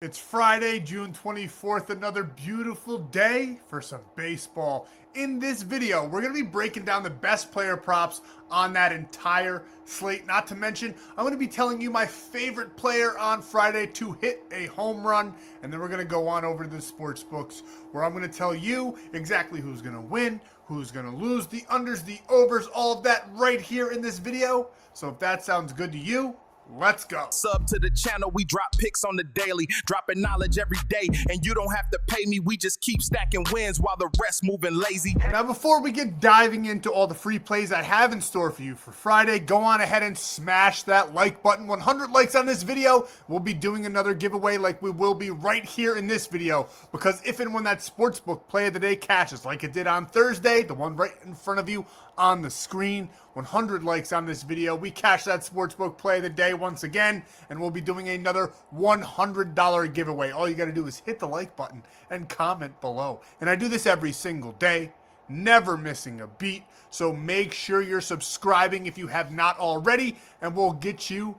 It's Friday, June 24th, another beautiful day for some baseball. In this video, we're going to be breaking down the best player props on that entire slate. Not to mention, I'm going to be telling you my favorite player on Friday to hit a home run. And then we're going to go on over to the sports books where I'm going to tell you exactly who's going to win, who's going to lose, the unders, the overs, all of that right here in this video. So if that sounds good to you, let's go. Sub to the channel, we drop picks on the daily, dropping knowledge every day, and you don't have to pay me, we just keep stacking wins while the rest moving lazy. Now before we get diving into all the free plays I have in store for you for Friday, go on ahead and smash that like button. 100 likes on this video, we'll be doing another giveaway like we will be right here in this video, because if and when that sportsbook play of the day cashes like it did on Thursday, the one right in front of you on the screen, 100 likes on this video, we cash that sportsbook play of the day once again, and we'll be doing another $100 giveaway. All you got to do is hit the like button and comment below. And I do this every single day, never missing a beat. So make sure you're subscribing if you have not already, and we'll get you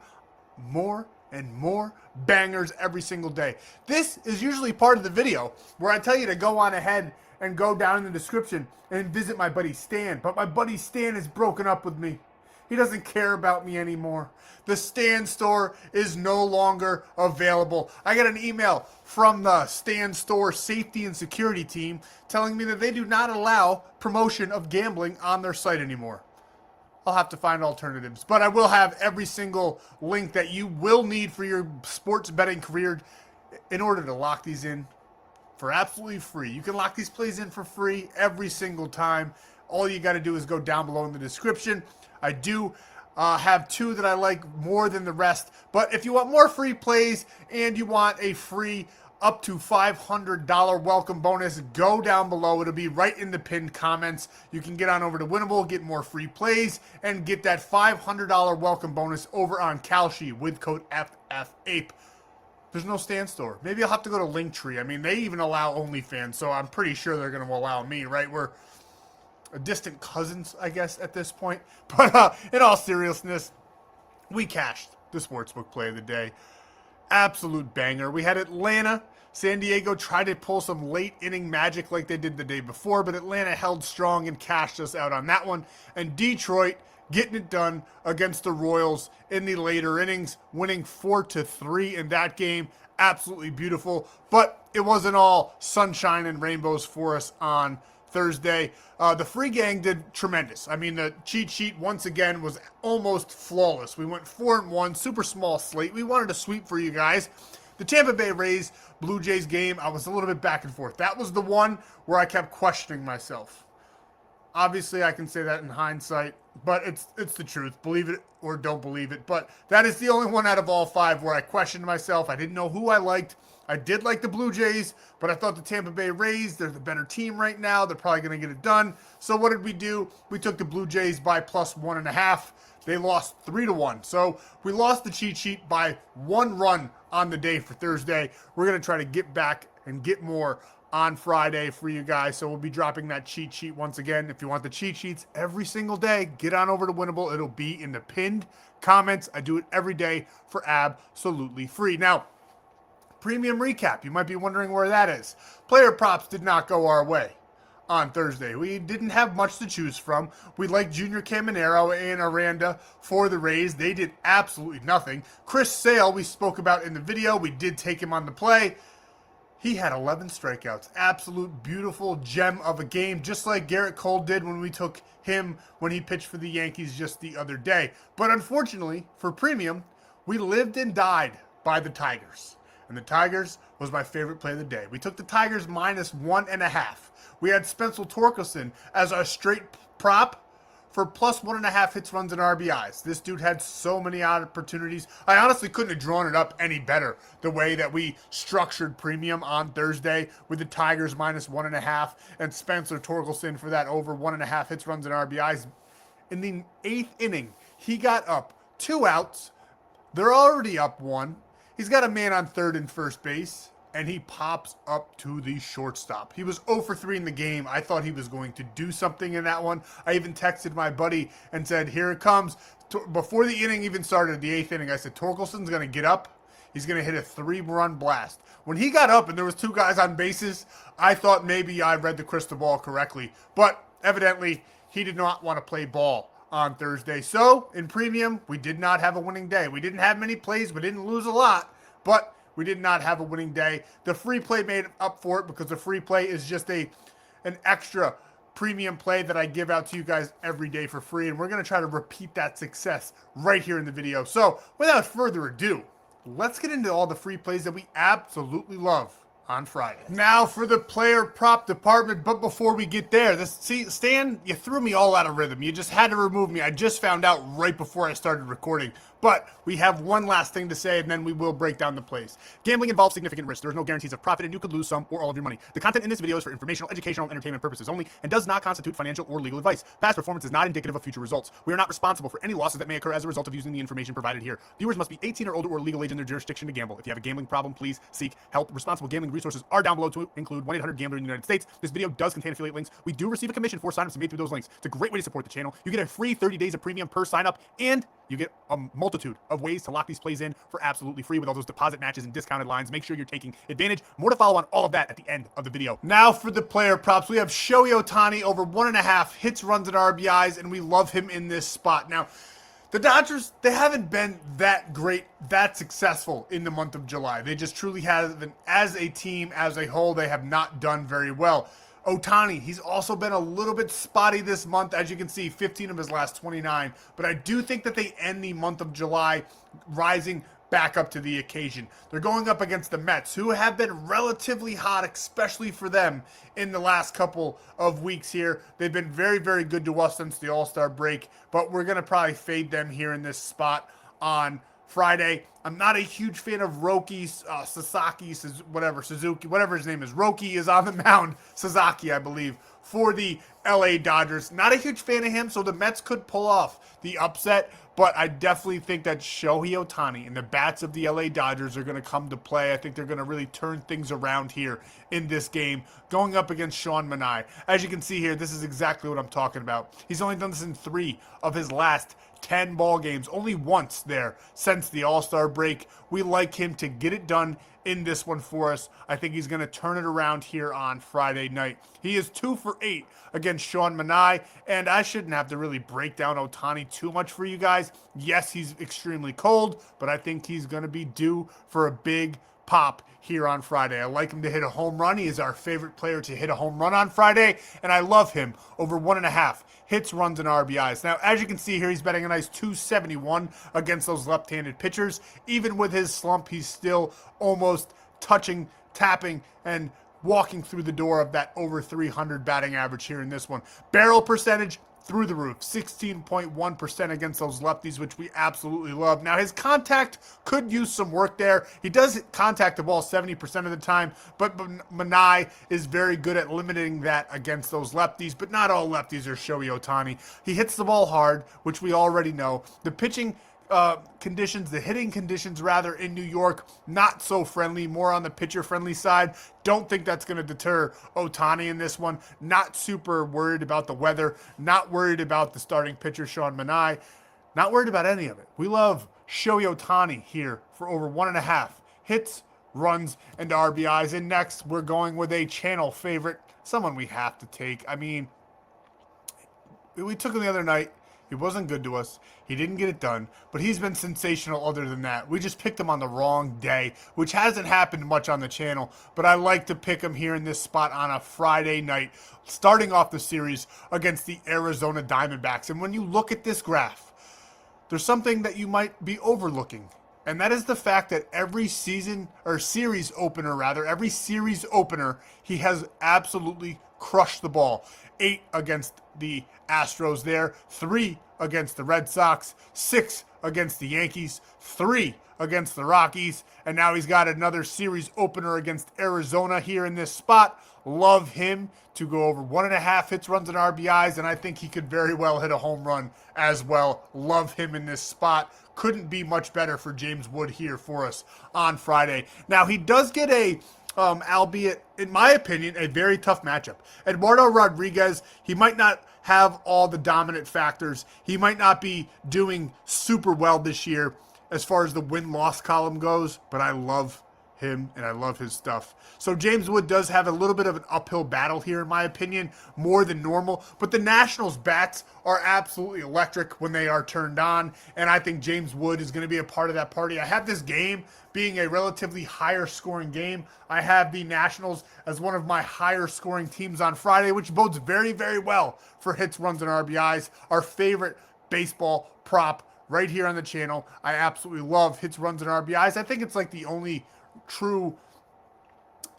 more and more bangers every single day. This is usually part of the video where I tell you to go on ahead and go down in the description and visit my buddy Stan. But my buddy Stan is broken up with me. He doesn't care about me anymore. The Stan store is no longer available. I got an email from the Stan store safety and security team telling me that they do not allow promotion of gambling on their site anymore. I'll have to find alternatives, but I will have every single link that you will need for your sports betting career in order to lock these in for absolutely free. You can lock these plays in for free every single time. All you got to do is go down below in the description. I do have two that I like more than the rest, but if you want more free plays and you want a free up to $500 welcome bonus, go down below. It'll be right in the pinned comments. You can get on over to Winible, get more free plays, and get that $500 welcome bonus over on Kalshi with code FFAPE. There's no Stan store. Maybe I'll have to go to Linktree. I mean, they even allow OnlyFans, so I'm pretty sure they're going to allow me, right? We're distant cousins, I guess, at this point. But in all seriousness, we cashed the sportsbook play of the day. Absolute banger. We had Atlanta. San Diego tried to pull some late inning magic like they did the day before, but Atlanta held strong and cashed us out on that one. And Detroit getting it done against the Royals in the later innings, winning 4-3 in that game. Absolutely beautiful, but it wasn't all sunshine and rainbows for us on Thursday. The free gang did tremendous. I mean, the cheat sheet once again was almost flawless. We went 4-1, super small slate. We wanted to sweep for you guys. The Tampa Bay Rays Blue Jays game, I was a little bit back and forth. That was the one where I kept questioning myself. Obviously, I can say that in hindsight, but it's the truth. Believe it or don't believe it. But that is the only one out of all five where I questioned myself. I didn't know who I liked. I did like the Blue Jays, but I thought the Tampa Bay Rays, they're the better team right now. They're probably going to get it done. So what did we do? We took the Blue Jays by plus 1.5. They lost 3-1. So we lost the cheat sheet by 1 run on the day for Thursday. We're going to try to get back and get more on Friday for you guys. So we'll be dropping that cheat sheet once again. If you want the cheat sheets every single day, get on over to Winible. It'll be in the pinned comments. I do it every day for absolutely free. Now, premium recap. You might be wondering where that is. Player props did not go our way on Thursday. We didn't have much to choose from. We liked Junior Caminero and Aranda for the Rays. They did absolutely nothing. Chris Sale, we spoke about in the video. We did take him on the play. He had 11 strikeouts. Absolute beautiful gem of a game, just like Garrett Cole did when we took him when he pitched for the Yankees just the other day. But unfortunately, for premium, we lived and died by the Tigers. And the Tigers was my favorite play of the day. We took the Tigers minus 1.5. We had Spencer Torkelson as our straight prop for plus 1.5 hits, runs, and RBIs. This dude had so many opportunities. I honestly couldn't have drawn it up any better the way that we structured premium on Thursday with the Tigers minus 1.5 and Spencer Torkelson for that over 1.5 hits, runs, and RBIs. In the 8th inning, he got up 2 outs. They're already up 1. He's got a man on third and first base, and he pops up to the shortstop. He was 0 for 3 in the game. I thought he was going to do something in that one. I even texted my buddy and said, here it comes. Before the inning even started, the 8th inning, I said, Torkelson's going to get up. he's going to hit a 3-run blast. When he got up and there was 2 guys on bases, I thought maybe I read the crystal ball correctly. But evidently, he did not want to play ball on Thursday. So, in premium, we did not have a winning day. We didn't have many plays. We didn't lose a lot, but we did not have a winning day. The free play made up for it because the free play is just an extra premium play that I give out to you guys every day for free, and we're going to try to repeat that success right here in the video. So, without further ado, let's get into all the free plays that we absolutely love on Friday. Now for the player prop department, but before we get there, Stan, you threw me all out of rhythm. You just had to remove me. I just found out right before I started recording. But we have one last thing to say, and then we will break down the plays. Gambling involves significant risk. There is no guarantees of profit, and you could lose some or all of your money. The content in this video is for informational, educational, and entertainment purposes only, and does not constitute financial or legal advice. Past performance is not indicative of future results. We are not responsible for any losses that may occur as a result of using the information provided here. Viewers must be 18 or older or legal age in their jurisdiction to gamble. If you have a gambling problem, please seek help. Responsible gambling resources are down below, to include 1-800-GAMBLER in the United States. This video does contain affiliate links. We do receive a commission for signups made through those links. It's a great way to support the channel. You get a free 30 days of premium per signup, and you get a multitude of ways to lock these plays in for absolutely free with all those deposit matches and discounted lines. Make sure you're taking advantage. More to follow on all of that at the end of the video. Now for the player props, we have Shohei Ohtani over 1.5 hits, runs, and RBIs, and we love him in this spot. Now, the Dodgers, they haven't been that great, that successful in the month of July. They just truly haven't, as a team, as a whole, they have not done very well. Ohtani, he's also been a little bit spotty this month. As you can see, 15 of his last 29. But I do think that they end the month of July rising back up to the occasion. They're going up against the Mets, who have been relatively hot, especially for them in the last couple of weeks here. They've been very, very good to us since the All-Star break, but we're going to probably fade them here in this spot on Friday. I'm not a huge fan of Roki, Suzuki, whatever his name is. Roki is on the mound. Sasaki, I believe, for the LA Dodgers. Not a huge fan of him, so the Mets could pull off the upset, but I definitely think that Shohei Ohtani and the bats of the LA Dodgers are going to come to play. I think they're going to really turn things around here in this game, going up against Sean Manaea. As you can see here, this is exactly what I'm talking about. He's only done this in 3 of his last 10 ball games, only once there since the All-Star break. We like him to get it done in this one for us. I think he's going to turn it around here on Friday night. He is 2 for 8 against Sean Manaea, and I shouldn't have to really break down Ohtani too much for you guys. Yes, he's extremely cold, but I think he's going to be due for a big pop here on Friday. I like him to hit a home run. He is our favorite player to hit a home run on Friday, and I love him over 1.5 hits, runs, and RBIs. Now, as you can see here, he's betting a nice 271 against those left-handed pitchers. Even with his slump, he's still almost touching, tapping, and walking through the door of that over 300 batting average here in this one. Barrel percentage, through the roof, 16.1% against those lefties, which we absolutely love. Now, his contact could use some work there. He does contact the ball 70% of the time, but Manaea is very good at limiting that against those lefties, but not all lefties are Shohei Ohtani. He hits the ball hard, which we already know. The pitching conditions, the hitting conditions rather, in New York, not so friendly, more on the pitcher friendly side. Don't think that's going to deter Ohtani in this one. Not super worried about the weather, not worried about the starting pitcher Sean Manaea, not worried about any of it. We love Shohei Ohtani here for over 1.5 hits, runs, and RBIs. And next, we're going with a channel favorite, someone we have to take. I mean, we took him the other night. He wasn't good to us. He didn't get it done, but he's been sensational other than that. We just picked him on the wrong day, which hasn't happened much on the channel, but I like to pick him here in this spot on a Friday night, starting off the series against the Arizona Diamondbacks. And when you look at this graph, there's something that you might be overlooking, and that is the fact that every series opener, he has absolutely crushed the ball. 8 against the Astros there, 3 against the Red Sox, 6 against the Yankees, 3 against the Rockies, and now he's got another series opener against Arizona here in this spot. Love him to go over 1.5 hits, runs, and RBIs, and I think he could very well hit a home run as well. Love him in this spot. Couldn't be much better for James Wood here for us on Friday. Now, he does get a albeit, in my opinion, a very tough matchup. Eduardo Rodriguez, he might not have all the dominant factors. He might not be doing super well this year. as far as the win-loss column goes, but I love him and I love his stuff. So James Wood does have a little bit of an uphill battle here, in my opinion, more than normal, but the Nationals bats are absolutely electric when they are turned on, and I think James Wood is going to be a part of that party. I have this game being a relatively higher scoring game. I have the Nationals as one of my higher scoring teams on Friday, which bodes very, very well for hits, runs, and RBIs, our favorite baseball prop right here on the channel. I absolutely love hits, runs, and RBIs. I think it's like the only true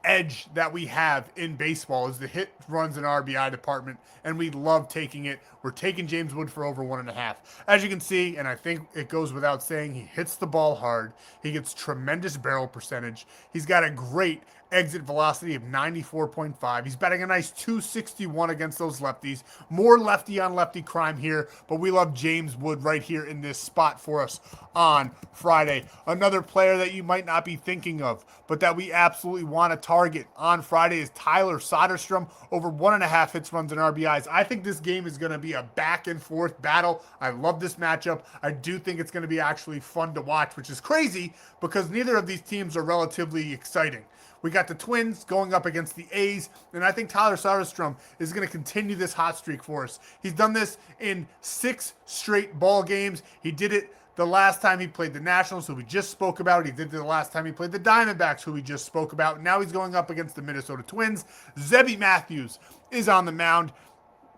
edge that we have in baseball is the hit, runs, and RBI department, and we love taking it. We're taking James Wood for over 1.5. As you can see, and I think it goes without saying, he hits the ball hard. He gets tremendous barrel percentage. He's got a great exit velocity of 94.5. He's batting a nice 261 against those lefties. More lefty on lefty crime here, but we love James Wood right here in this spot for us on Friday. Another player that you might not be thinking of, but that we absolutely want to target on Friday is Tyler Soderstrom, over 1.5 hits, runs, and RBIs. I think this game is going to be a back and forth battle. I love this matchup. I do think it's going to be actually fun to watch, which is crazy because neither of these teams are relatively exciting. We got the Twins going up against the A's, and I think Tyler Soderstrom is going to continue this hot streak for us. He's done this in 6 straight ball games. He did it the last time he played the Nationals, who we just spoke about. He did it the last time he played the Diamondbacks, who we just spoke about. Now he's going up against the Minnesota Twins. Zebby Matthews is on the mound.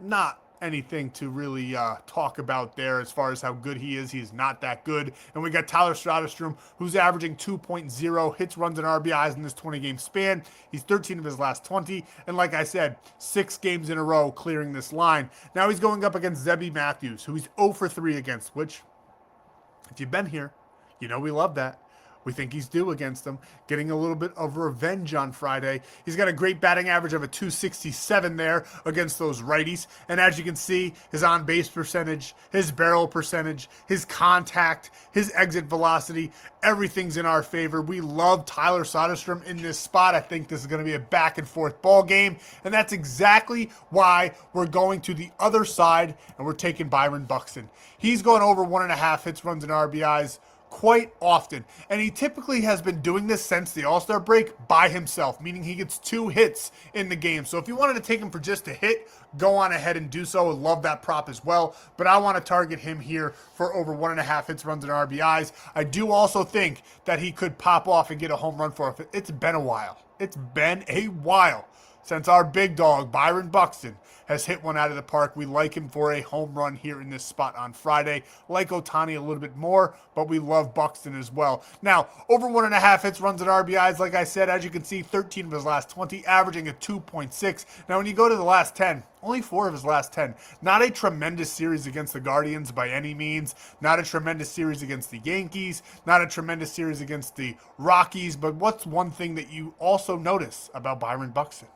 Not anything to really talk about there as far as how good he is. He's not that good. And we got Tyler Soderstrom, who's averaging 2.0 hits, runs, and RBIs in this 20-game span. He's 13 of his last 20. And like I said, 6 games in a row clearing this line. Now he's going up against Zebby Matthews, who he's 0 for 3 against, which, if you've been here, you know we love that. We think he's due against them, getting a little bit of revenge on Friday. He's got a great batting average of a 267 there against those righties. And as you can see, his on-base percentage, his barrel percentage, his contact, his exit velocity, everything's in our favor. We love Tyler Soderstrom in this spot. I think this is going to be a back-and-forth ball game. And that's exactly why we're going to the other side, and we're taking Byron Buxton. He's going over 1.5 hits, runs, and RBIs quite often, and he typically has been doing this since the All-Star break by himself, meaning he gets 2 hits in the game. So if you wanted to take him for just a hit, go on ahead and do so. I love that prop as well, but I want to target him here for over 1.5 hits, runs, and RBIs. I do also think that he could pop off and get a home run for it. It's been a while. It's been a while since our big dog, Byron Buxton, has hit one out of the park. We like him for a home run here in this spot on Friday. Like Ohtani a little bit more, but we love Buxton as well. Now, over 1.5 hits, runs, and RBIs, like I said, as you can see, 13 of his last 20, averaging a 2.6. Now, when you go to the last 10, only 4 of his last 10. Not a tremendous series against the Guardians by any means. Not a tremendous series against the Yankees. Not a tremendous series against the Rockies. But what's one thing that you also notice about Byron Buxton?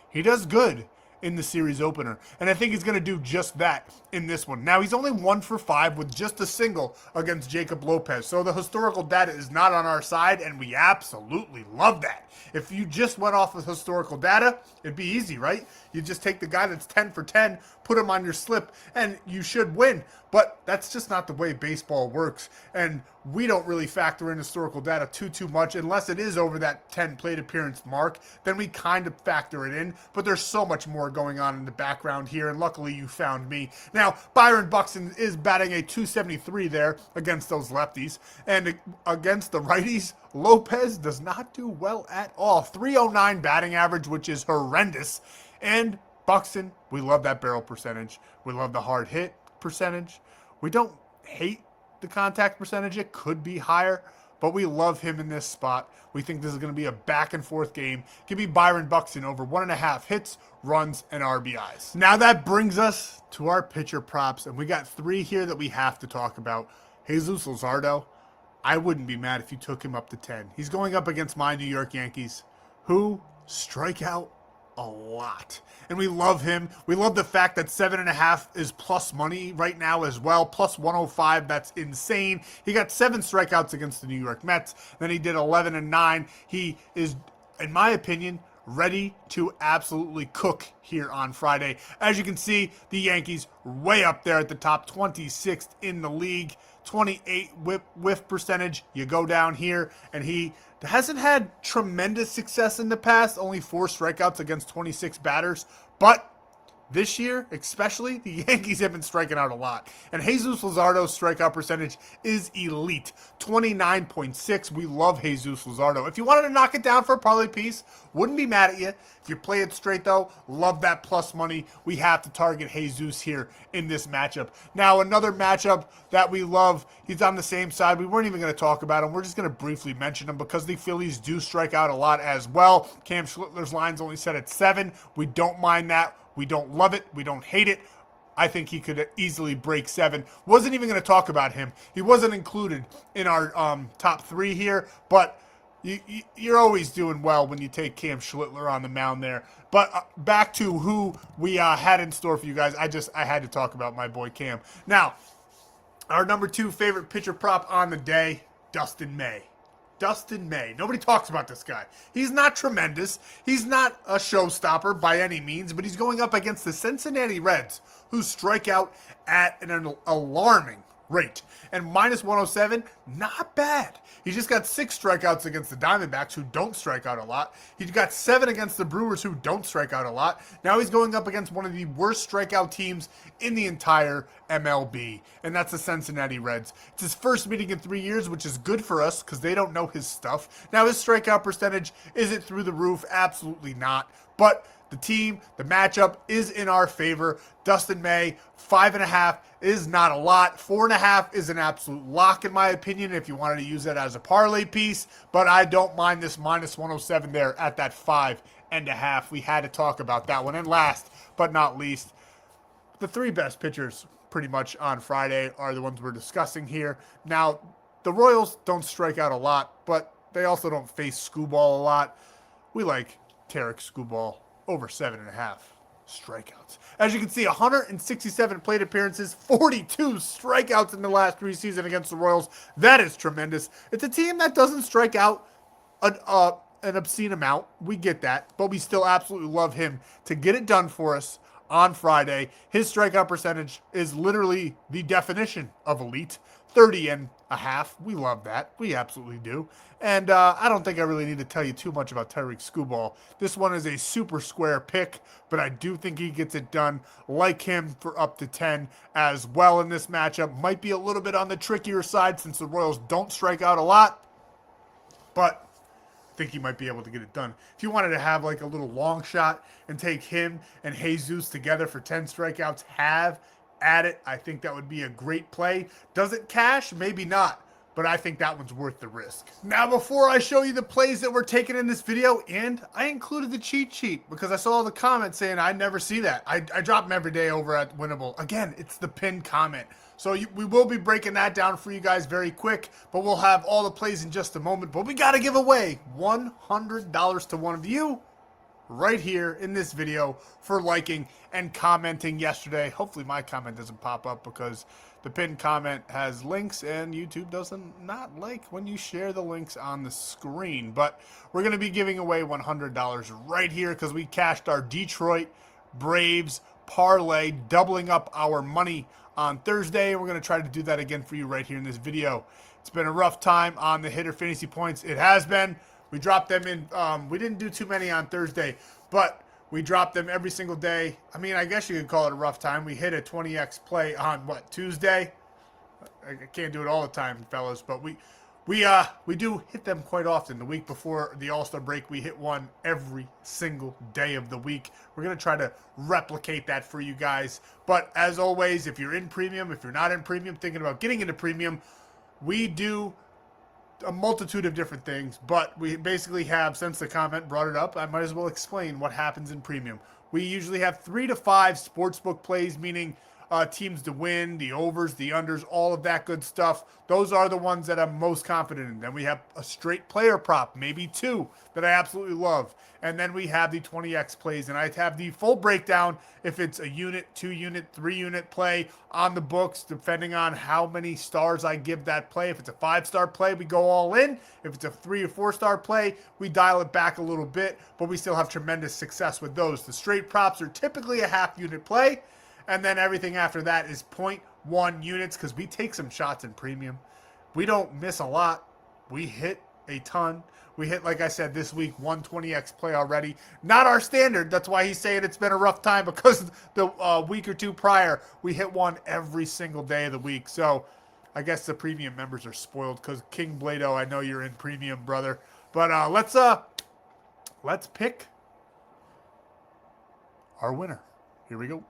He does good in the series opener, and I think he's going to do just that in this one. Now, he's only 1 for 5 with just a single against Jacob Lopez, so the historical data is not on our side, and we absolutely love that. If you just went off with historical data, it'd be easy, right? You just take the guy that's 10 for 10, put him on your slip, and you should win. But that's just not the way baseball works, and we don't really factor in historical data too much unless it is over that 10 plate appearance mark. Then we kind of factor it in, but there's so much more going on in the background here, and luckily you found me. Now, Byron Buxton is batting a 273 there against those lefties, and against the righties, Lopez does not do well at all. 309 batting average, which is horrendous, and Buxton, we love that barrel percentage. We love the hard hit percentage. We don't hate the contact percentage. It could be higher, but we love him in this spot. We think this is going to be a back and forth game. Give me Byron Buxton over 1.5 hits, runs, and RBIs. Now that brings us to our pitcher props, and we got 3 here that we have to talk about. Jesus Luzardo, I wouldn't be mad if you took him up to 10. He's going up against my New York Yankees, who strike out a lot. And we love him. We love the fact that 7.5 is plus money right now as well. Plus 105, that's insane. He got 7 strikeouts against the New York Mets. Then he did 11 and 9. He is, in my opinion, ready to absolutely cook here on Friday. As you can see, the Yankees way up there at the top, 26th in the league, 28 whiff percentage. You go down here, and he hasn't had tremendous success in the past, only 4 strikeouts against 26 batters, but this year, especially, the Yankees have been striking out a lot. And Jesus Luzardo's strikeout percentage is elite. 29.6. We love Jesus Luzardo. If you wanted to knock it down for a parlay piece, wouldn't be mad at you. If you play it straight, though, love that plus money. We have to target Jesus here in this matchup. Now, another matchup that we love, he's on the same side. We weren't even going to talk about him. We're just going to briefly mention him because the Phillies do strike out a lot as well. Cam Schlittler's line's only set at 7. We don't mind that. We don't love it. We don't hate it. I think he could easily break 7. Wasn't even going to talk about him. He wasn't included in our top 3 here, but you're always doing well when you take Cam Schlittler on the mound there. But back to who we had in store for you guys. I had to talk about my boy Cam. Now, our number 2 favorite pitcher prop on the day, Dustin May. Dustin May. Nobody talks about this guy. He's not tremendous. He's not a showstopper by any means, but he's going up against the Cincinnati Reds, who strike out at an alarming rate. And minus 107, not bad. He just got 6 strikeouts against the Diamondbacks, who don't strike out a lot. He got 7 against the Brewers, who don't strike out a lot. Now he's going up against one of the worst strikeout teams in the entire MLB, and that's the Cincinnati Reds. It's his first meeting in 3 years, which is good for us because they don't know his stuff. Now his strikeout percentage, is it through the roof? Absolutely not. But the team, the matchup is in our favor. Dustin May, 5.5 is not a lot. 4.5 is an absolute lock in my opinion if you wanted to use that as a parlay piece. But I don't mind this minus 107 there at that 5.5. We had to talk about that one. And last but not least, the 3 best pitchers pretty much on Friday are the ones we're discussing here. Now, the Royals don't strike out a lot, but they also don't face Skubal a lot. We like Tarek Skubal over 7.5 strikeouts. As you can see, 167 plate appearances, 42 strikeouts in the last 3 seasons against the Royals. That is tremendous. It's a team that doesn't strike out an obscene amount. We get that, but we still absolutely love him to get it done for us on Friday. His strikeout percentage is literally the definition of elite. 30.5. We love that. We absolutely do. And I don't think I really need to tell you too much about Tyreek Skubal. This one is a super square pick, but I do think he gets it done. Like him for up to 10 as well in this matchup. Might be a little bit on the trickier side since the Royals don't strike out a lot, but I think he might be able to get it done. If you wanted to have like a little long shot and take him and Jesus together for 10 strikeouts, have at it. I think that would be a great play. Does it cash? Maybe not, but I think that one's worth the risk. Now, before I show you the plays that we're taking in this video, and I included the cheat sheet because I saw the comments saying I never see that. I drop them every day over at Winible. Again, it's the pinned comment. So we will be breaking that down for you guys very quick, but we'll have all the plays in just a moment. But we got to give away $100 to one of you right here in this video for liking and commenting yesterday. Hopefully my comment doesn't pop up because the pinned comment has links and YouTube doesn't not like when you share the links on the screen. But we're going to be giving away $100 right here because we cashed our Detroit Braves parlay, doubling up our money on Thursday. We're going to try to do that again for you right here in this video. It's been a rough time on the hitter fantasy points. It has been. We dropped them in. We didn't do too many on Thursday, but we dropped them every single day. I mean, I guess you could call it a rough time. We hit a 20x play on Tuesday. I can't do it all the time, fellas, but we do hit them quite often. The week before the All-Star break, we hit one every single day of the week. We're going to try to replicate that for you guys. But as always, if you're in premium, if you're not in premium, thinking about getting into premium, we do a multitude of different things, but we basically have, since the comment brought it up, I might as well explain what happens in premium. We usually have 3 to 5 sportsbook plays, meaning teams to win, the overs, the unders, all of that good stuff. Those are the ones that I'm most confident in. Then we have a straight player prop, maybe two, that I absolutely love. And then we have the 20x plays, and I have the full breakdown if it's a unit, 2-unit, 3-unit play on the books, depending on how many stars I give that play. If it's a 5-star play, we go all in. If it's a 3 or 4-star play, we dial it back a little bit, but we still have tremendous success with those. The straight props are typically a half-unit play, and then everything after that is 0.1 units because we take some shots in premium. We don't miss a lot. We hit a ton. We hit, like I said, this week, 120x play already. Not our standard. That's why he's saying it's been a rough time, because the week or two prior, we hit one every single day of the week. So I guess the premium members are spoiled because King Blado, I know you're in premium, brother. But let's pick our winner. Here we go.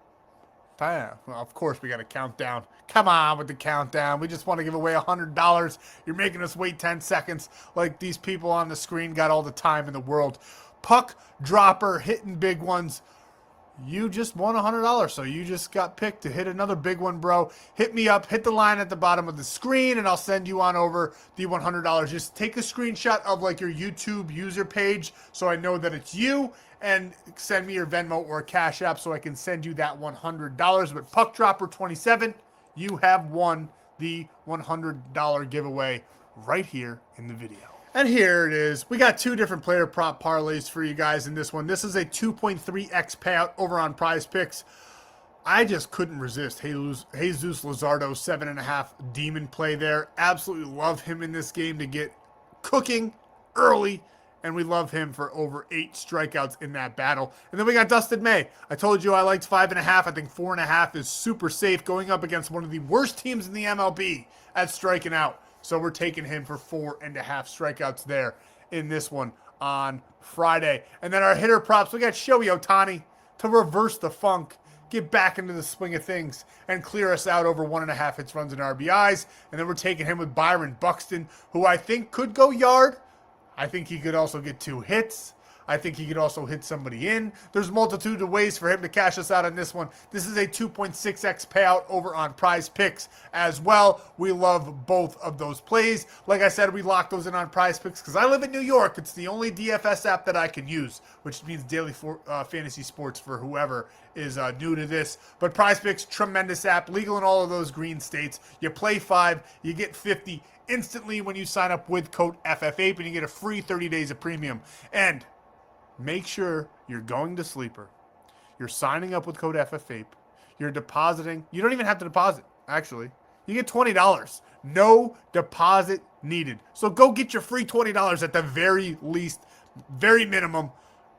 Well, of course, we got a countdown. Come on with the countdown. We just want to give away $100. You're making us wait 10 seconds like these people on the screen got all the time in the world. Puck dropper, hitting big ones. You just won $100, so you just got picked to hit another big one, bro. Hit me up, hit the line at the bottom of the screen, and I'll send you on over the $100. Just take a screenshot of like your YouTube user page so I know that it's you, and send me your Venmo or Cash App so I can send you that $100. But Puck Dropper 27, you have won the $100 giveaway right here in the video. And here it is. We got two different player prop parlays for you guys in this one. This is a 2.3x payout over on Prizepicks. I just couldn't resist Jesus Luzardo 7.5 demon play there. Absolutely love him in this game to get cooking early. And we love him for over 8 strikeouts in that battle. And then we got Dustin May. I told you I liked 5.5. I think 4.5 is super safe going up against one of the worst teams in the MLB at striking out. So we're taking him for 4.5 strikeouts there in this one on Friday. And then our hitter props, we got Shohei Ohtani to reverse the funk, get back into the swing of things, and clear us out over 1.5 hits, runs, and RBIs. And then we're taking him with Byron Buxton, who I think could go yard. I think he could also get 2 hits. I think he could also hit somebody in. There's a multitude of ways for him to cash us out on this one. This is a 2.6x payout over on Prizepicks as well. We love both of those plays. Like I said, we lock those in on Prizepicks because I live in New York. It's the only DFS app that I can use, which means daily fantasy sports for whoever is new to this. But Prizepicks, tremendous app, legal in all of those green states. You play 5, you get 50 instantly when you sign up with code FFAPE, and you get a free 30 days of premium. And make sure you're going to Sleeper. You're signing up with code FFAPE. You're depositing. You don't even have to deposit, actually. You get $20. No deposit needed. So go get your free $20 at the very least, very minimum.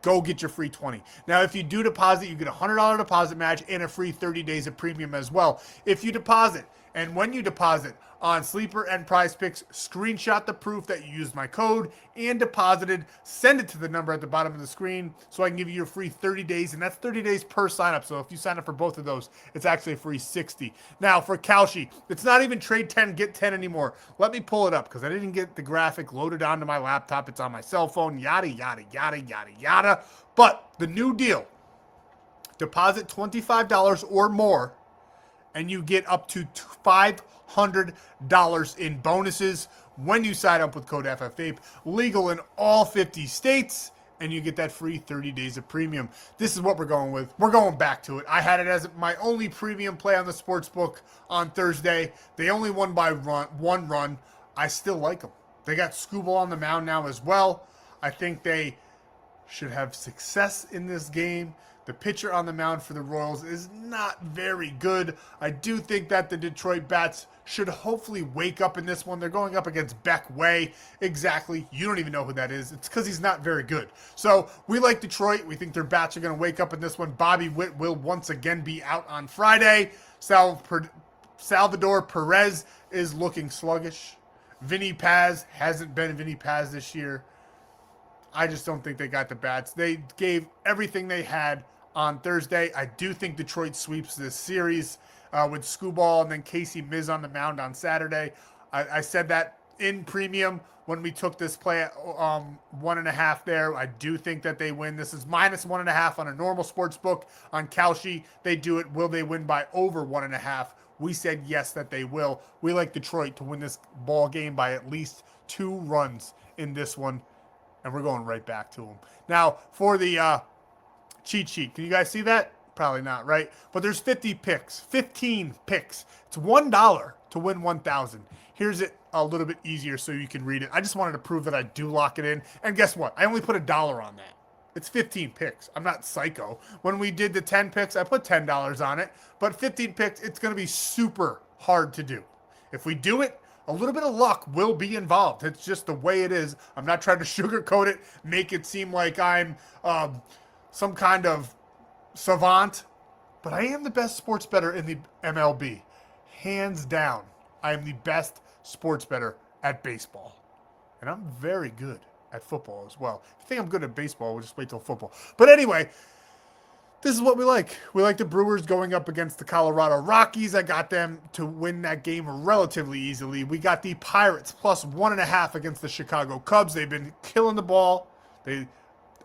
Go get your free 20. Now, if you do deposit, you get a $100 deposit match and a free 30 days of premium as well. If you deposit, and when you deposit on Sleeper and Prizepicks, screenshot the proof that you used my code and deposited, send it to the number at the bottom of the screen so I can give you your free 30 days, and that's 30 days per sign up. So if you sign up for both of those, it's actually a free 60. Now for Kalshi, it's not even trade 10, get 10 anymore. Let me pull it up because I didn't get the graphic loaded onto my laptop. It's on my cell phone, yada, yada, yada, yada, yada. But the new deal, deposit $25 or more, and you get up to $500 in bonuses when you sign up with code FFAPE. Legal in all 50 states, and you get that free 30 days of premium. This is what we're going with. We're going back to it. I had it as my only premium play on the sportsbook on Thursday. They only won by one run. I still like them. They got Skubal on the mound now as well. I think they should have success in this game. The pitcher on the mound for the Royals is not very good. I do think that the Detroit Bats should hopefully wake up in this one. They're going up against Beck Way. Exactly. You don't even know who that is. It's because he's not very good. So we like Detroit. We think their Bats are going to wake up in this one. Bobby Witt will once again be out on Friday. Salvador Perez is looking sluggish. Vinny Paz hasn't been Vinny Paz this year. I just don't think they got the bats. They gave everything they had on Thursday. I do think Detroit sweeps this series with Skubal and then Casey Miz on the mound on Saturday. I said that in premium when we took this play at 1.5 there. I do think that they win. This is -1.5 on a normal sports book. On Kalshi, they do it. Will they win by over 1.5? We said yes, that they will. We like Detroit to win this ball game by at least 2 runs in this one. And we're going right back to them. Now, for the cheat sheet, can you guys see that? Probably not, right? But there's 15 picks. It's $1 to win 1,000. Here's it a little bit easier so you can read it. I just wanted to prove that I do lock it in. And guess what? I only put $1 on that. It's 15 picks. I'm not psycho. When we did the 10 picks, I put $10 on it. But 15 picks, it's going to be super hard to do. If we do it, a little bit of luck will be involved. It's just the way it is. I'm not trying to sugarcoat it, make it seem like I'm some kind of savant. But I am the best sports bettor in the MLB. Hands down. I am the best sports bettor at baseball. And I'm very good at football as well. If you think I'm good at baseball, we'll just wait till football. But anyway, this is what we like. We like the Brewers going up against the Colorado Rockies. I got them to win that game relatively easily. We got the Pirates +1.5 against the Chicago Cubs. They've been killing the ball. They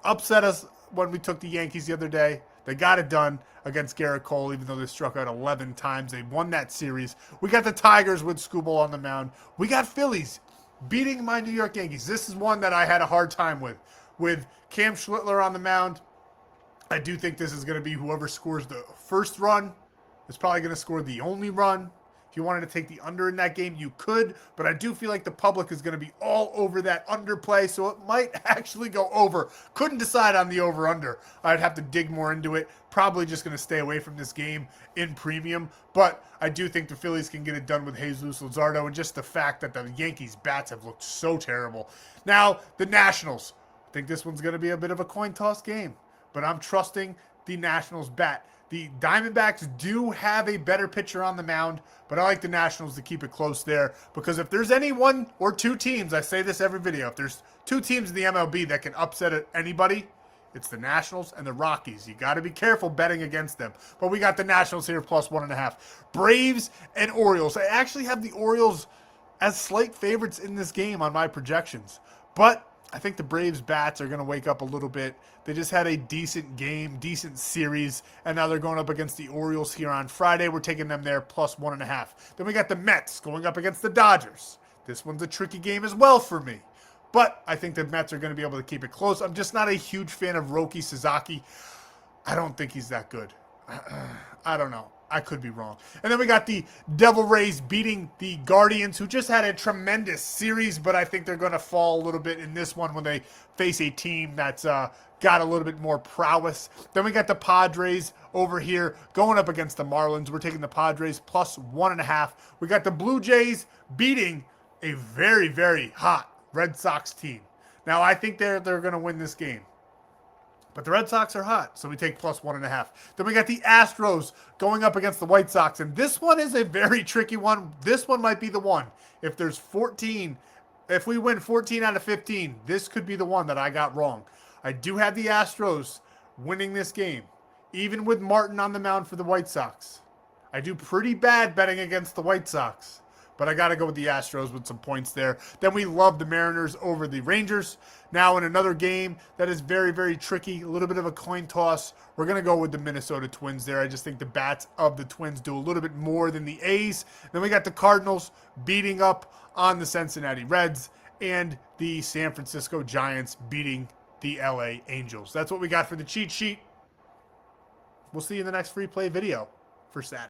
upset us when we took the Yankees the other day. They got it done against Garrett Cole, even though they struck out 11 times. They won that series. We got the Tigers with Skubal on the mound. We got Phillies beating my New York Yankees. This is one that I had a hard time with Cam Schlittler on the mound. I do think this is going to be whoever scores the first run is probably going to score the only run. If you wanted to take the under in that game, you could, but I do feel like the public is going to be all over that underplay, so it might actually go over. Couldn't decide on the over-under. I'd have to dig more into it. Probably just going to stay away from this game in premium, but I do think the Phillies can get it done with Jesus Luzardo, and just the fact that the Yankees' bats have looked so terrible. Now, the Nationals. I think this one's going to be a bit of a coin toss game, but I'm trusting the Nationals' bat. The Diamondbacks do have a better pitcher on the mound, but I like the Nationals to keep it close there, because if there's any one or two teams, I say this every video, if there's 2 teams in the MLB that can upset anybody, it's the Nationals and the Rockies. You got to be careful betting against them. But we got the Nationals here +1.5. Braves and Orioles. I actually have the Orioles as slight favorites in this game on my projections, but I think the Braves bats are going to wake up a little bit. They just had a decent game, decent series, and now they're going up against the Orioles here on Friday. We're taking them there +1.5. Then we got the Mets going up against the Dodgers. This one's a tricky game as well for me, but I think the Mets are going to be able to keep it close. I'm just not a huge fan of Roki Sasaki. I don't think he's that good. I don't know. I could be wrong. And then we got the Devil Rays beating the Guardians, who just had a tremendous series, but I think they're going to fall a little bit in this one when they face a team that's got a little bit more prowess. Then we got the Padres over here going up against the Marlins. We're taking the Padres +1.5. We got the Blue Jays beating a very, very hot Red Sox team. Now, I think they're going to win this game. But the Red Sox are hot, so we take +1.5. Then we got the Astros going up against the White Sox, and this one is a very tricky one. This one might be the one. If we win 14 out of 15, this could be the one that I got wrong. I do have the Astros winning this game, even with Martin on the mound for the White Sox. I do pretty bad betting against the White Sox, but I got to go with the Astros with some points there. Then we love the Mariners over the Rangers. Now in another game that is very, very tricky, a little bit of a coin toss, we're going to go with the Minnesota Twins there. I just think the bats of the Twins do a little bit more than the A's. Then we got the Cardinals beating up on the Cincinnati Reds and the San Francisco Giants beating the LA Angels. That's what we got for the cheat sheet. We'll see you in the next free play video for Saturday.